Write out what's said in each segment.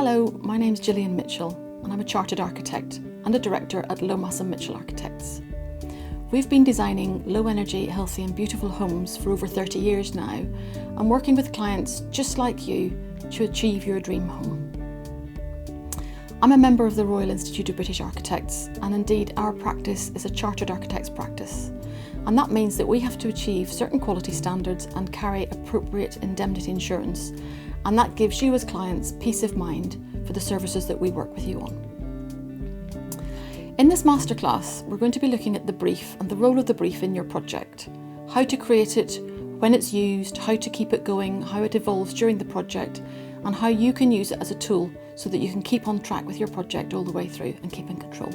Hello, my name's Jillian Mitchell and I'm a Chartered Architect and a Director at Lomas & Mitchell Architects. We've been designing low energy, healthy and beautiful homes for over 30 years now and working with clients just like you to achieve your dream home. I'm a member of the Royal Institute of British Architects and indeed our practice is a Chartered Architect's practice. And that means that we have to achieve certain quality standards and carry appropriate indemnity insurance. And that gives you as clients peace of mind for the services that we work with you on. In this masterclass, we're going to be looking at the brief and the role of the brief in your project, how to create it, when it's used, how to keep it going, how it evolves during the project, and how you can use it as a tool so that you can keep on track with your project all the way through and keep in control.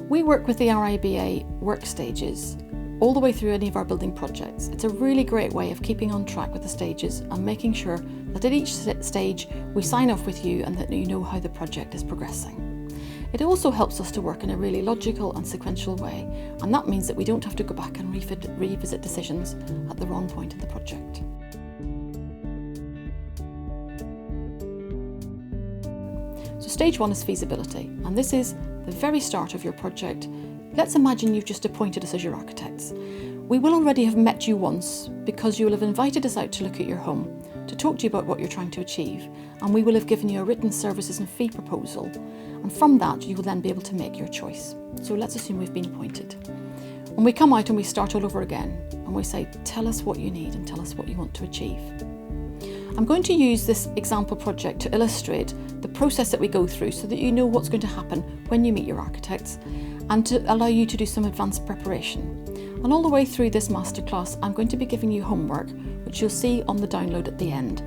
We work with the RIBA work stages all the way through any of our building projects. It's a really great way of keeping on track with the stages and making sure that at each stage we sign off with you and that you know how the project is progressing. It also helps us to work in a really logical and sequential way, and that means that we don't have to go back and revisit decisions at the wrong point in the project. So stage one is feasibility, and this is the very start of your project. Let's imagine you've just appointed us as your architects. We will already have met you once because you will have invited us out to look at your home, to talk to you about what you're trying to achieve, and we will have given you a written services and fee proposal. And from that, you will then be able to make your choice. So let's assume we've been appointed. When we come out and we start all over again, and we say, tell us what you need and tell us what you want to achieve. I'm going to use this example project to illustrate the process that we go through so that you know what's going to happen when you meet your architects and to allow you to do some advanced preparation. And all the way through this masterclass, I'm going to be giving you homework, which you'll see on the download at the end.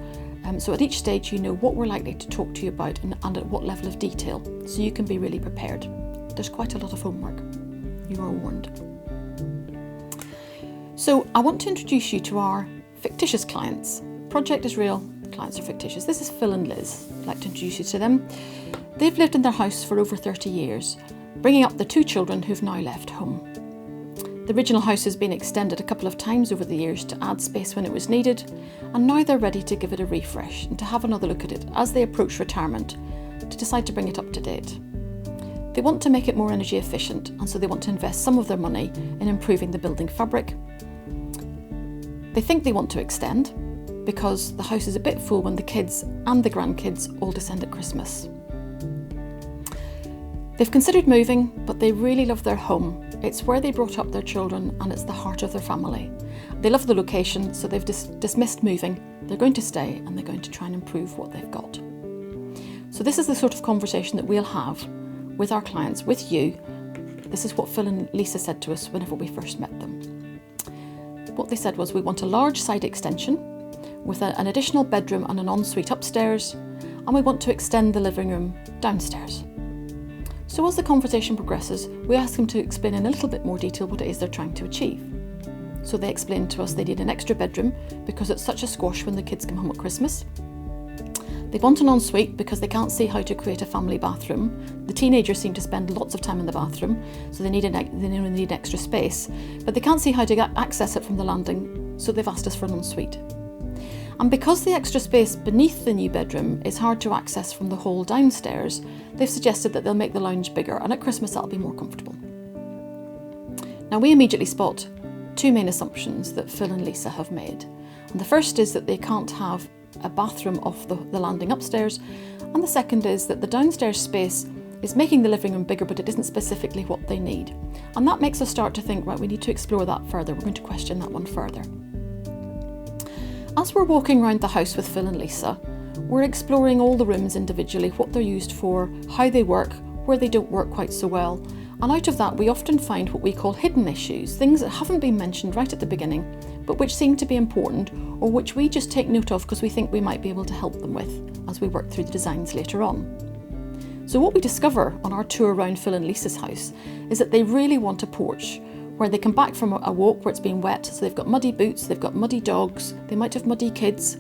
So at each stage, you know what we're likely to talk to you about and at what level of detail, so you can be really prepared. There's quite a lot of homework. You are warned. So I want to introduce you to our fictitious clients. Project is real, clients are fictitious. This is Phil and Liz. I'd like to introduce you to them. They've lived in their house for over 30 years, bringing up the two children who've now left home. The original house has been extended a couple of times over the years to add space when it was needed, and now they're ready to give it a refresh and to have another look at it as they approach retirement, to decide to bring it up to date. They want to make it more energy efficient, and so they want to invest some of their money in improving the building fabric. They think they want to extend because the house is a bit full when the kids and the grandkids all descend at Christmas. They've considered moving, but they really love their home. It's where they brought up their children and it's the heart of their family. They love the location, so they've dismissed moving. They're going to stay and they're going to try and improve what they've got. So this is the sort of conversation that we'll have with our clients, with you. This is what Phil and Lisa said to us whenever we first met them. What they said was, we want a large side extension with an additional bedroom and an ensuite upstairs, and we want to extend the living room downstairs. So as the conversation progresses, we ask them to explain in a little bit more detail what it is they're trying to achieve. So they explained to us they need an extra bedroom because it's such a squash when the kids come home at Christmas. They want an ensuite because they can't see how to create a family bathroom. The teenagers seem to spend lots of time in the bathroom, so they need extra space, but they can't see how to access it from the landing, so they've asked us for an ensuite. And because the extra space beneath the new bedroom is hard to access from the hall downstairs, they've suggested that they'll make the lounge bigger, and at Christmas that'll be more comfortable. Now we immediately spot two main assumptions that Phil and Lisa have made. And the first is that they can't have a bathroom off the landing upstairs, and the second is that the downstairs space is making the living room bigger, but it isn't specifically what they need. And that makes us start to think, right, we need to explore that further. We're going to question that one further. As we're walking around the house with Phil and Lisa, we're exploring all the rooms individually, what they're used for, how they work, where they don't work quite so well. And out of that, we often find what we call hidden issues, things that haven't been mentioned right at the beginning, but which seem to be important, or which we just take note of because we think we might be able to help them with as we work through the designs later on. So what we discover on our tour around Phil and Lisa's house is that they really want a porch where they come back from a walk where it's been wet, so they've got muddy boots, they've got muddy dogs, they might have muddy kids,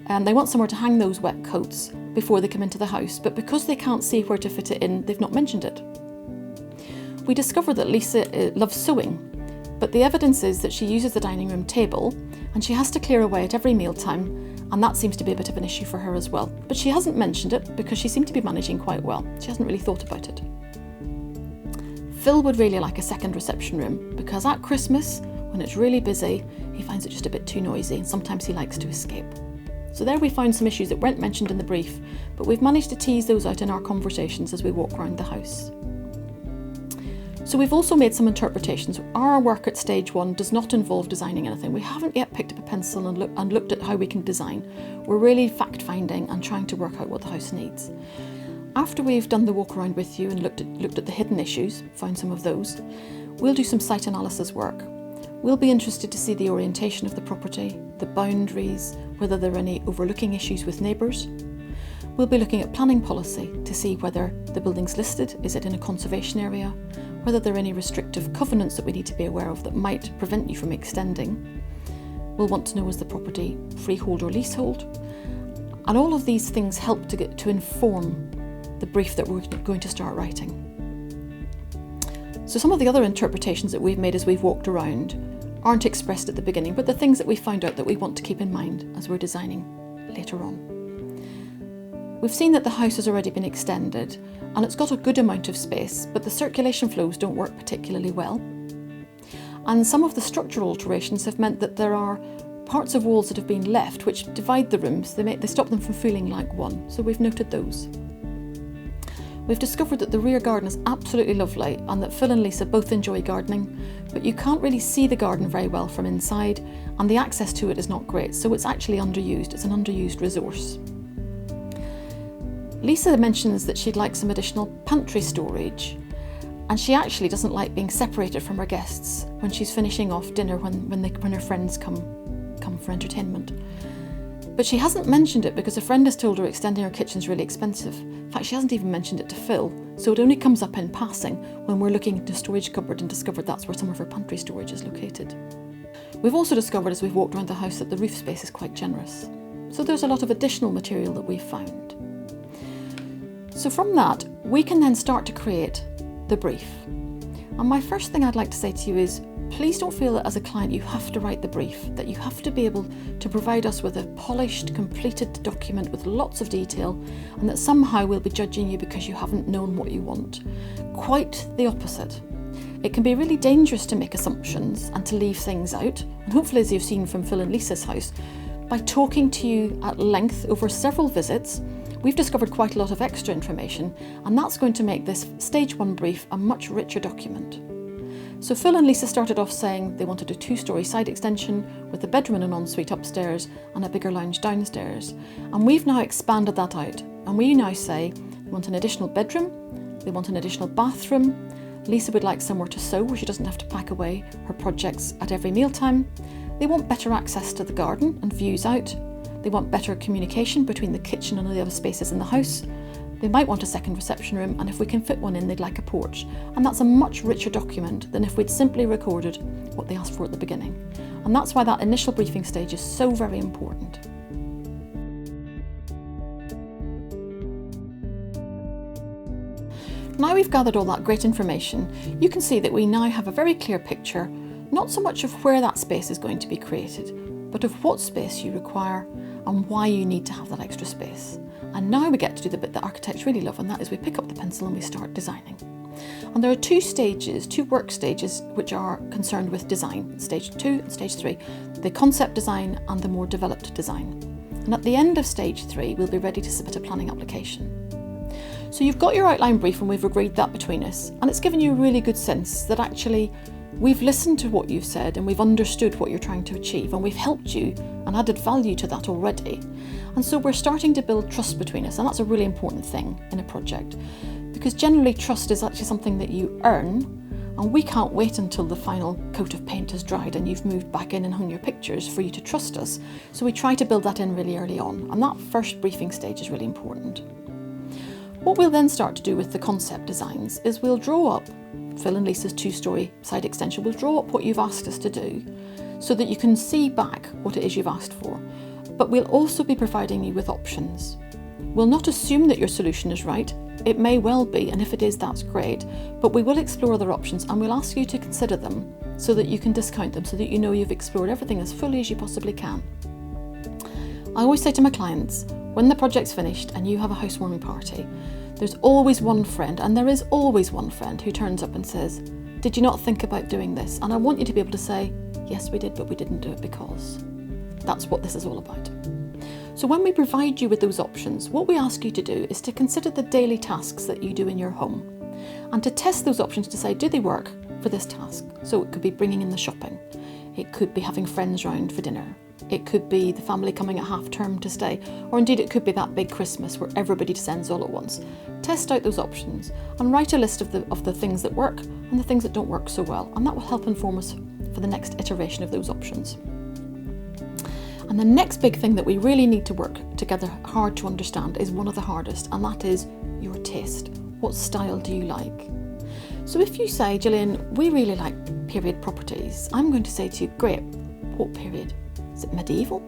and they want somewhere to hang those wet coats before they come into the house, but because they can't see where to fit it in, they've not mentioned it. We discovered that Lisa loves sewing, But the evidence is that she uses the dining room table and she has to clear away at every mealtime, and that seems to be a bit of an issue for her as well. But she hasn't mentioned it because she seemed to be managing quite well. She hasn't really thought about it. Phil would really like a second reception room because at Christmas, when it's really busy, he finds it just a bit too noisy and sometimes he likes to escape. So there we found some issues that weren't mentioned in the brief, but we've managed to tease those out in our conversations as we walk around the house. So we've also made some interpretations. Our work at stage 1 does not involve designing anything. We haven't yet picked up a pencil and looked at how we can design. We're really fact-finding and trying to work out what the house needs. After we've done the walk around with you and looked at the hidden issues, found some of those, we'll do some site analysis work. We'll be interested to see the orientation of the property, the boundaries, whether there are any overlooking issues with neighbours. We'll be looking at planning policy to see whether the building's listed, is it in a conservation area, whether there are any restrictive covenants that we need to be aware of that might prevent you from extending. We'll want to know, is the property freehold or leasehold? And all of these things help to inform the brief that we're going to start writing. So some of the other interpretations that we've made as we've walked around aren't expressed at the beginning, but the things that we found out that we want to keep in mind as we're designing later on. We've seen that the house has already been extended and it's got a good amount of space, but the circulation flows don't work particularly well. And some of the structural alterations have meant that there are parts of walls that have been left which divide the rooms. They stop them from feeling like one, so we've noted those. We've discovered that the rear garden is absolutely lovely and that Phil and Lisa both enjoy gardening, but you can't really see the garden very well from inside and the access to it is not great, so it's actually underused. It's an underused resource. Lisa mentions that she'd like some additional pantry storage, and she actually doesn't like being separated from her guests when she's finishing off dinner when her friends come for entertainment. But she hasn't mentioned it because a friend has told her extending her kitchen's really expensive. In fact, she hasn't even mentioned it to Phil, so it only comes up in passing when we're looking at the storage cupboard and discovered that's where some of her pantry storage is located. We've also discovered as we've walked around the house that the roof space is quite generous. So there's a lot of additional material that we've found. So from that, we can then start to create the brief. And my first thing I'd like to say to you is, please don't feel that as a client you have to write the brief, that you have to be able to provide us with a polished, completed document with lots of detail, and that somehow we'll be judging you because you haven't known what you want. Quite the opposite. It can be really dangerous to make assumptions and to leave things out, and hopefully, as you've seen from Phil and Lisa's house, by talking to you at length over several visits, we've discovered quite a lot of extra information, and that's going to make this stage 1 brief a much richer document. So Phil and Lisa started off saying they wanted a 2-storey side extension with a bedroom and an ensuite upstairs and a bigger lounge downstairs. And we've now expanded that out, and we now say they want an additional bedroom, they want an additional bathroom. Lisa would like somewhere to sew where she doesn't have to pack away her projects at every mealtime. They want better access to the garden and views out. They want better communication between the kitchen and the other spaces in the house. They might want a second reception room, and if we can fit one in, they'd like a porch. And that's a much richer document than if we'd simply recorded what they asked for at the beginning. And that's why that initial briefing stage is so very important. Now we've gathered all that great information, you can see that we now have a very clear picture, not so much of where that space is going to be created, but of what space you require and why you need to have that extra space. And now we get to do the bit that architects really love, and that is we pick up the pencil and we start designing. And there are 2 work stages, which are concerned with design, stage 2 and stage 3, the concept design and the more developed design. And at the end of stage 3, we'll be ready to submit a planning application. So you've got your outline brief and we've agreed that between us, and it's given you a really good sense that actually we've listened to what you've said and we've understood what you're trying to achieve, and we've helped you and added value to that already. And so we're starting to build trust between us, and that's a really important thing in a project, because generally trust is actually something that you earn, and we can't wait until the final coat of paint has dried and you've moved back in and hung your pictures for you to trust us. So we try to build that in really early on, and that first briefing stage is really important. What we'll then start to do with the concept designs is we'll draw up Phil and Lisa's 2-storey side extension. We'll draw up what you've asked us to do so that you can see back what it is you've asked for. But we'll also be providing you with options. We'll not assume that your solution is right. It may well be, and if it is, that's great, but we will explore other options and we'll ask you to consider them so that you can discount them, so that you know you've explored everything as fully as you possibly can. I always say to my clients, when the project's finished and you have a housewarming party, there's always one friend, and there is always one friend who turns up and says, "Did you not think about doing this?" And I want you to be able to say, "Yes, we did, but we didn't do it because." That's what this is all about. So when we provide you with those options, what we ask you to do is to consider the daily tasks that you do in your home and to test those options to say, do they work for this task? So it could be bringing in the shopping. It could be having friends round for dinner. It could be the family coming at half term to stay, or indeed it could be that big Christmas where everybody descends all at once. Test out those options and write a list of the things that work and the things that don't work so well, and that will help inform us for the next iteration of those options. And the next big thing that we really need to work together hard to understand is one of the hardest, and that is your taste. What style do you like? So if you say, Jillian, we really like period properties, I'm going to say to you, great, what period? Is it medieval?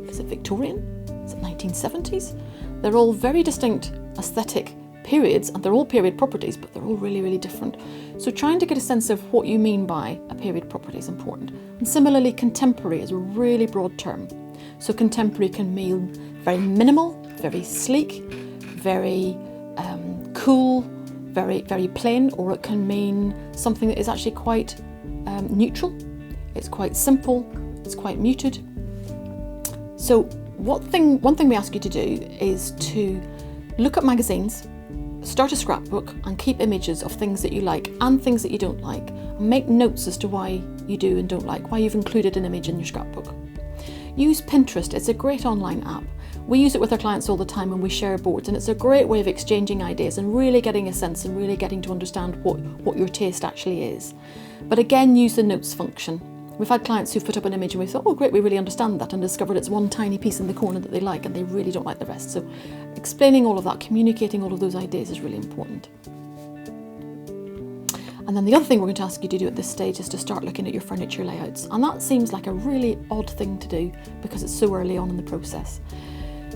Is it Victorian? Is it 1970s? They're all very distinct aesthetic periods, and they're all period properties, but they're all really, really different. So trying to get a sense of what you mean by a period property is important. And similarly, contemporary is a really broad term. So contemporary can mean very minimal, very sleek, very cool, very, very plain, or it can mean something that is actually quite neutral. It's quite simple, it's quite muted. So one thing we ask you to do is to look at magazines, start a scrapbook and keep images of things that you like and things that you don't like, and make notes as to why you do and don't like, why you've included an image in your scrapbook. Use Pinterest. It's a great online app. We use it with our clients all the time when we share boards, and it's a great way of exchanging ideas and really getting a sense and really getting to understand what your taste actually is. But again, use the notes function. We've had clients who've put up an image and we thought, oh great, we really understand that, and discovered it's one tiny piece in the corner that they like and they really don't like the rest. So explaining all of that, communicating all of those ideas is really important. And then the other thing we're going to ask you to do at this stage is to start looking at your furniture layouts. And that seems like a really odd thing to do because it's so early on in the process.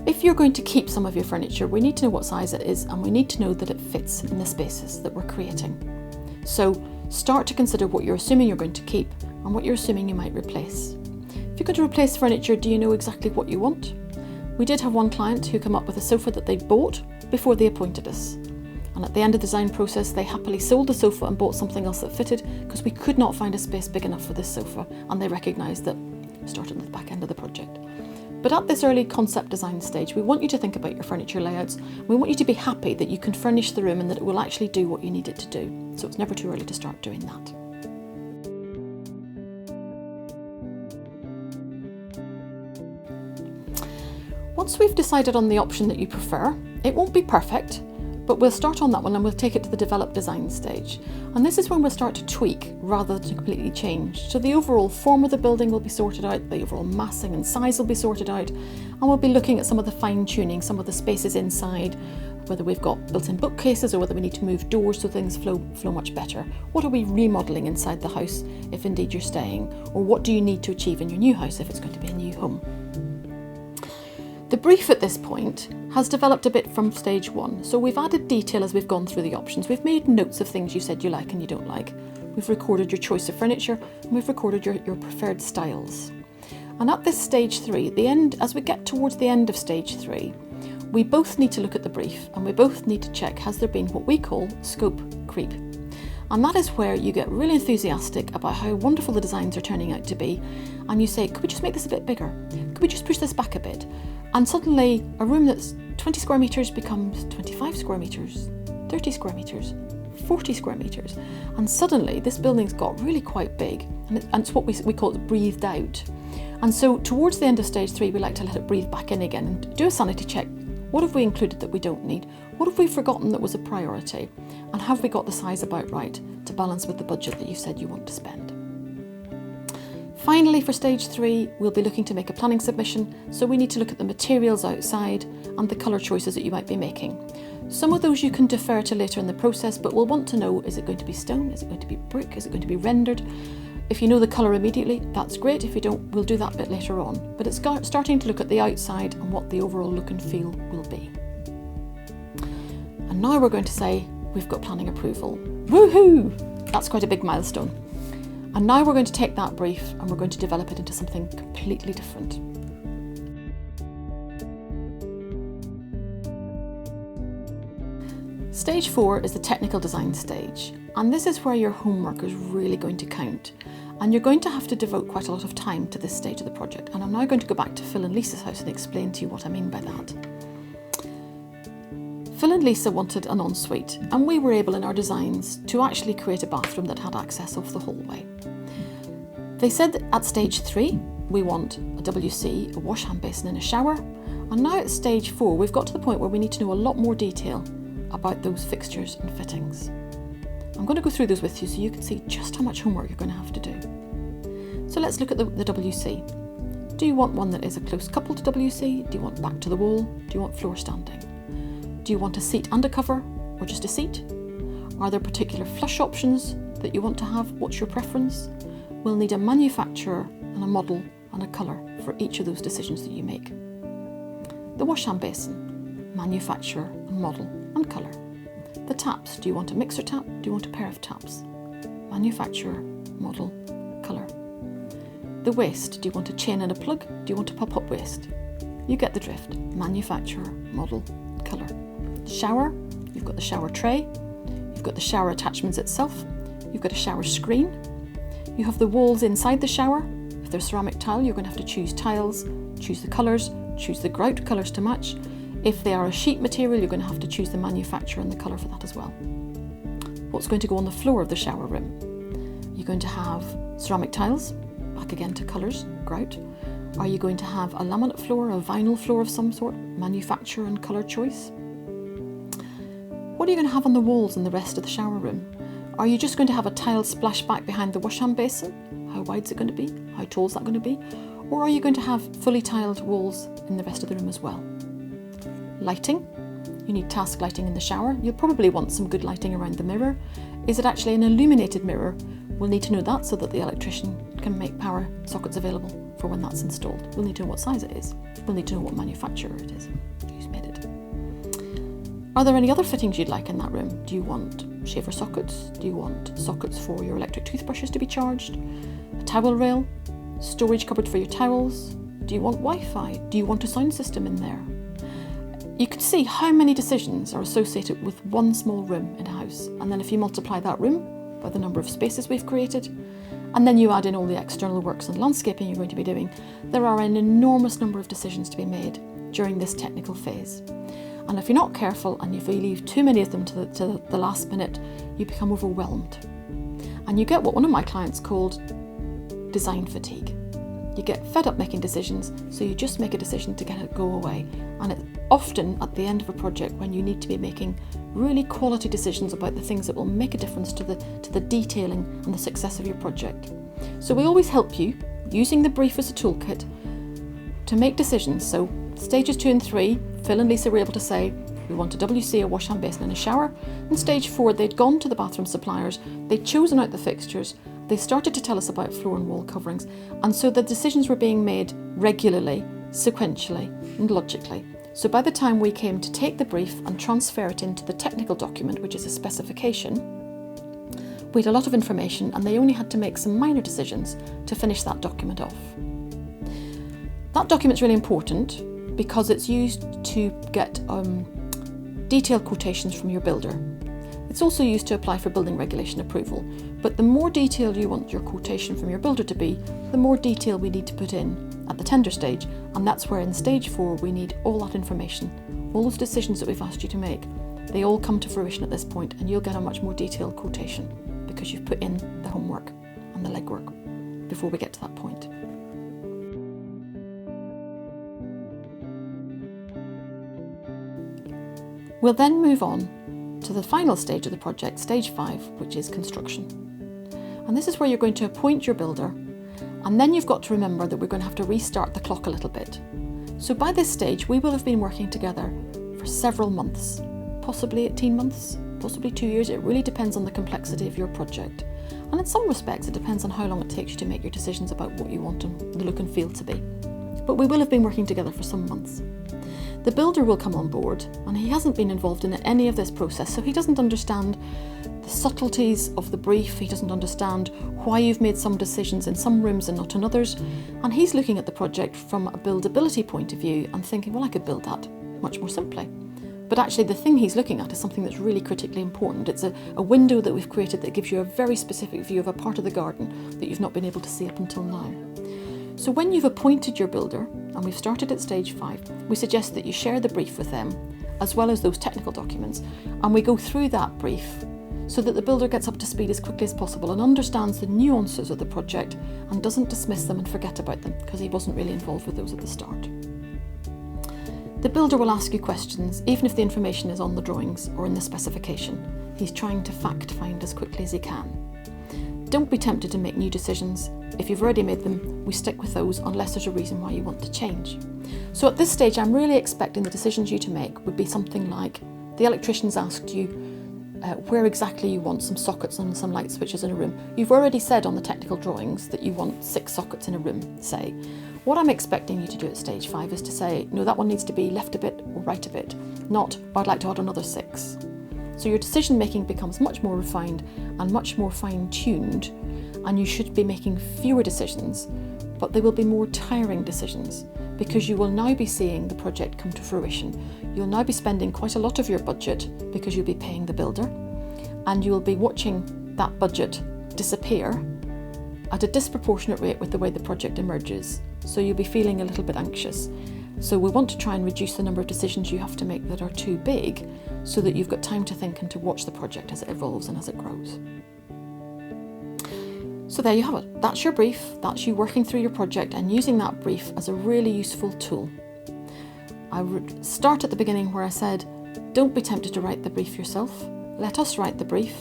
If you're going to keep some of your furniture, we need to know what size it is, and we need to know that it fits in the spaces that we're creating. So start to consider what you're assuming you're going to keep and what you're assuming you might replace. If you're going to replace furniture, do you know exactly what you want? We did have one client who came up with a sofa that they'd bought before they appointed us. And at the end of the design process, they happily sold the sofa and bought something else that fitted because we could not find a space big enough for this sofa, and they recognised that we started at the back end of the project. But at this early concept design stage, we want you to think about your furniture layouts. We want you to be happy that you can furnish the room and that it will actually do what you need it to do. So it's never too early to start doing that. Once we've decided on the option that you prefer, it won't be perfect, but we'll start on that one and we'll take it to the develop design stage. And this is when we'll start to tweak rather than completely change. So the overall form of the building will be sorted out, the overall massing and size will be sorted out, and we'll be looking at some of the fine tuning, some of the spaces inside, whether we've got built-in bookcases or whether we need to move doors so things flow much better. What are we remodelling inside the house if indeed you're staying? Or what do you need to achieve in your new house if it's going to be a new home? The brief at this point has developed a bit from stage one. So we've added detail as we've gone through the options. We've made notes of things you said you like and you don't like. We've recorded your choice of furniture and we've recorded your preferred styles. And at this stage three, as we get towards the end of stage three, we both need to look at the brief and we both need to check, has there been what we call scope creep? And that is where you get really enthusiastic about how wonderful the designs are turning out to be. And you say, could we just make this a bit bigger? Could we just push this back a bit? And suddenly a room that's 20 square metres becomes 25 square metres, 30 square metres, 40 square metres. And suddenly this building's got really quite big, and it's what we call it breathed out. And so towards the end of stage three, we like to let it breathe back in again and do a sanity check. What have we included that we don't need? What have we forgotten that was a priority? And have we got the size about right to balance with the budget that you said you want to spend? Finally, for stage three, we'll be looking to make a planning submission, so we need to look at the materials outside and the colour choices that you might be making. Some of those you can defer to later in the process, but we'll want to know, is it going to be stone? Is it going to be brick? Is it going to be rendered? If you know the colour immediately, that's great. If you don't, we'll do that bit later on. But it's starting to look at the outside and what the overall look and feel will be. now we're going to say we've got planning approval. Woohoo! That's quite a big milestone. And now we're going to take that brief and we're going to develop it into something completely different. Stage 4 is the technical design stage, and this is where your homework is really going to count. And you're going to have to devote quite a lot of time to this stage of the project. And I'm now going to go back to Phil and Lisa's house and explain to you what I mean by that. Phil and Lisa wanted an ensuite, and we were able in our designs to actually create a bathroom that had access off the hallway. They said that at stage 3, we want a WC, a wash hand basin and a shower. And now at stage 4, we've got to the point where we need to know a lot more detail about those fixtures and fittings. I'm going to go through those with you so you can see just how much homework you're going to have to do. So let's look at the WC. Do you want one that is a close couple to WC? Do you want back to the wall? Do you want floor standing? Do you want a seat and a cover, or just a seat? Are there particular flush options that you want to have? What's your preference? We'll need a manufacturer and a model and a colour for each of those decisions that you make. The wash hand basin, manufacturer and model and colour. The taps, do you want a mixer tap? Do you want a pair of taps? Manufacturer, model, colour. The waste, do you want a chain and a plug? Do you want a pop-up waste? You get the drift. Manufacturer, model, colour. Shower, you've got the shower tray, you've got the shower attachments itself, you've got a shower screen, you have the walls inside the shower. If they're ceramic tile, you're going to have to choose tiles, choose the colours, choose the grout colours to match. If they are a sheet material, you're going to have to choose the manufacturer and the colour for that as well. What's going to go on the floor of the shower room? You're going to have ceramic tiles, back again to colours, grout. Are you going to have a laminate floor, a vinyl floor of some sort, manufacturer and colour choice? What are you going to have on the walls in the rest of the shower room? Are you just going to have a tile splashback behind the wash hand basin? How wide is it going to be? How tall is that going to be? Or are you going to have fully tiled walls in the rest of the room as well? Lighting. You need task lighting in the shower. You'll probably want some good lighting around the mirror. Is it actually an illuminated mirror? We'll need to know that so that the electrician can make power sockets available for when that's installed. We'll need to know what size it is. We'll need to know what manufacturer it is, who's made it. Are there any other fittings you'd like in that room? Do you want shaver sockets? Do you want sockets for your electric toothbrushes to be charged? A towel rail? Storage cupboard for your towels? Do you want Wi-Fi? Do you want a sound system in there? You can see how many decisions are associated with one small room in a house. And then if you multiply that room by the number of spaces we've created, and then you add in all the external works and landscaping you're going to be doing, there are an enormous number of decisions to be made during this technical phase. And if you're not careful and if you leave too many of them to the last minute, you become overwhelmed. And you get what one of my clients called design fatigue. You get fed up making decisions, so you just make a decision to get it go away. And it's often at the end of a project when you need to be making really quality decisions about the things that will make a difference to the detailing and the success of your project. So we always help you, using the brief as a toolkit, to make decisions. So stages 2 and 3, Phil and Lisa were able to say, we want a WC, a wash hand basin and a shower. In stage 4, they'd gone to the bathroom suppliers, they'd chosen out the fixtures, they started to tell us about floor and wall coverings, and so the decisions were being made regularly, sequentially and logically. So by the time we came to take the brief and transfer it into the technical document, which is a specification, we had a lot of information and they only had to make some minor decisions to finish that document off. That document's really important because it's used to get detailed quotations from your builder. It's also used to apply for building regulation approval, but the more detailed you want your quotation from your builder to be, the more detail we need to put in at the tender stage, and that's where in stage 4 we need all that information, all those decisions that we've asked you to make. They all come to fruition at this point and you'll get a much more detailed quotation because you've put in the homework and the legwork before we get to that point. We'll then move on to the final stage of the project, stage 5, which is construction. And this is where you're going to appoint your builder, and then you've got to remember that we're going to have to restart the clock a little bit. So by this stage, we will have been working together for several months, possibly 18 months, possibly 2 years. It really depends on the complexity of your project. And in some respects, it depends on how long it takes you to make your decisions about what you want the look and feel to be. But we will have been working together for some months. The builder will come on board, and he hasn't been involved in any of this process, so he doesn't understand the subtleties of the brief, he doesn't understand why you've made some decisions in some rooms and not in others, and he's looking at the project from a buildability point of view and thinking, well, I could build that much more simply. But actually the thing he's looking at is something that's really critically important. It's a window that we've created that gives you a very specific view of a part of the garden that you've not been able to see up until now. So when you've appointed your builder, and we've started at stage 5, we suggest that you share the brief with them, as well as those technical documents, and we go through that brief so that the builder gets up to speed as quickly as possible and understands the nuances of the project and doesn't dismiss them and forget about them, because he wasn't really involved with those at the start. The builder will ask you questions, even if the information is on the drawings or in the specification. He's trying to fact find as quickly as he can. Don't be tempted to make new decisions. If you've already made them, we stick with those unless there's a reason why you want to change. So at this stage, I'm really expecting the decisions you to make would be something like the electrician's asked you where exactly you want some sockets and some light switches in a room. You've already said on the technical drawings that you want 6 sockets in a room, say. What I'm expecting you to do at stage 5 is to say, no, that one needs to be left a bit or right a bit, not, I'd like to add another 6. So your decision making becomes much more refined and much more fine-tuned, and you should be making fewer decisions, but they will be more tiring decisions, because you will now be seeing the project come to fruition. You'll now be spending quite a lot of your budget because you'll be paying the builder, and you'll be watching that budget disappear at a disproportionate rate with the way the project emerges. So you'll be feeling a little bit anxious. So we want to try and reduce the number of decisions you have to make that are too big, so that you've got time to think and to watch the project as it evolves and as it grows. So there you have it. That's your brief. That's you working through your project and using that brief as a really useful tool. I would start at the beginning where I said, don't be tempted to write the brief yourself. Let us write the brief.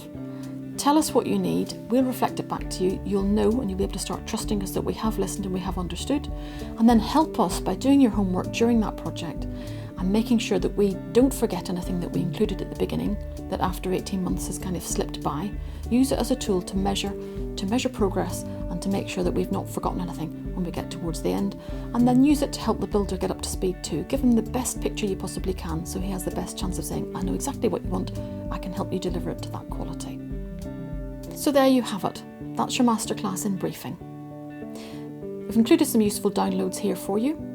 Tell us what you need. We'll reflect it back to you. You'll know, and you'll be able to start trusting us that we have listened and we have understood. And then help us by doing your homework during that project and making sure that we don't forget anything that we included at the beginning, that after 18 months has kind of slipped by. Use it as a tool to measure progress and to make sure that we've not forgotten anything when we get towards the end. And then use it to help the builder get up to speed too. Give him the best picture you possibly can, so he has the best chance of saying, I know exactly what you want. I can help you deliver it to that quality. So there you have it. That's your masterclass in briefing. We've included some useful downloads here for you.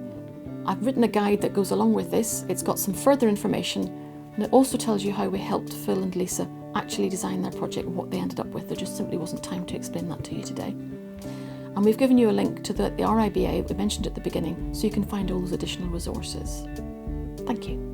I've written a guide that goes along with this. It's got some further information, and it also tells you how we helped Phil and Lisa actually design their project and what they ended up with. There just simply wasn't time to explain that to you today. And we've given you a link to the RIBA we mentioned at the beginning, so you can find all those additional resources. Thank you.